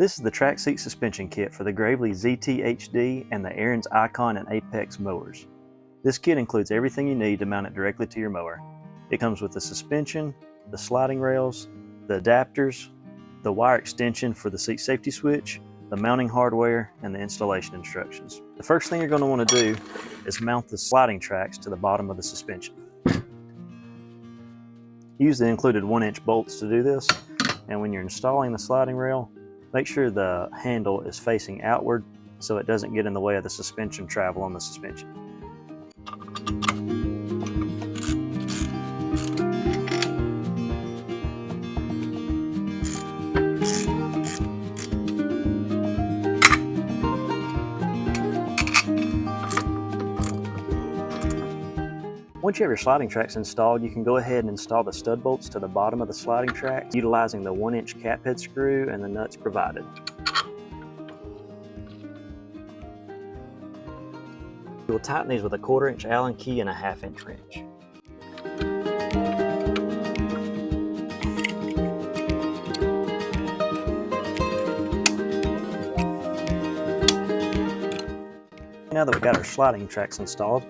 This is the Trac Seats Suspension Kit for the Gravely ZT-HD and the Ariens Icon and Apex mowers. This kit includes everything you need to mount it directly to your mower. It comes with the suspension, the sliding rails, the adapters, the wire extension for the seat safety switch, the mounting hardware, and the installation instructions. The first thing you're going to want to do is mount the sliding tracks to the bottom of the suspension. Use the included 1-inch bolts to do this, and when you're installing the sliding rail, make sure the handle is facing outward so it doesn't get in the way of the suspension travel on the suspension. Once you have your sliding tracks installed, you can go ahead and install the stud bolts to the bottom of the sliding track, utilizing the 1-inch cap head screw and the nuts provided. You will tighten these with a 1/4-inch Allen key and a 1/2-inch wrench. Now that we've got our sliding tracks installed,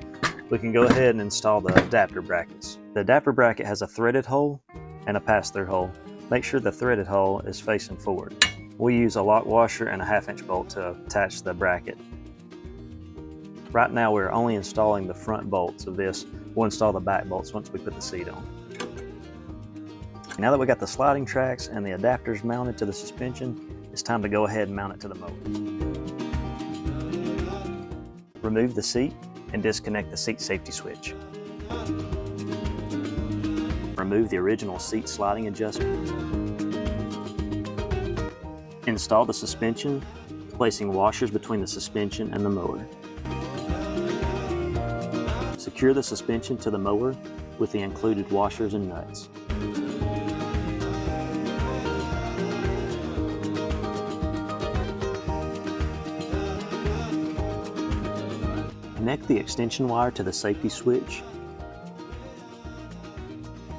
we can go ahead and install the adapter brackets. The adapter bracket has a threaded hole and a pass-through hole. Make sure the threaded hole is facing forward. We use a lock washer and a 1/2-inch bolt to attach the bracket. Right now we're only installing the front bolts of this. We'll install the back bolts once we put the seat on. Now that we got the sliding tracks and the adapters mounted to the suspension, it's time to go ahead and mount it to the mower. Remove the seat and disconnect the seat safety switch. Remove the original seat sliding adjustment. Install the suspension, placing washers between the suspension and the mower. Secure the suspension to the mower with the included washers and nuts. Connect the extension wire to the safety switch.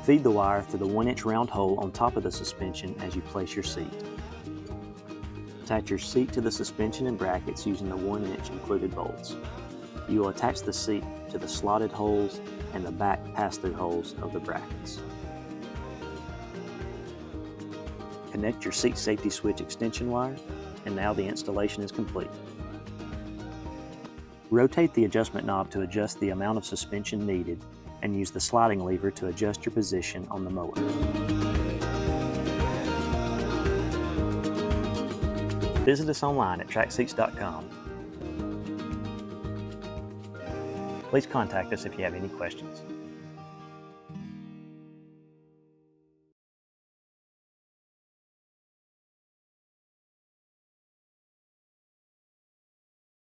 Feed the wire through the 1-inch round hole on top of the suspension as you place your seat. Attach your seat to the suspension and brackets using the 1-inch included bolts. You will attach the seat to the slotted holes and the back pass-through holes of the brackets. Connect your seat safety switch extension wire, and now the installation is complete. Rotate the adjustment knob to adjust the amount of suspension needed, and use the sliding lever to adjust your position on the mower. Visit us online at tracseats.com. Please contact us if you have any questions.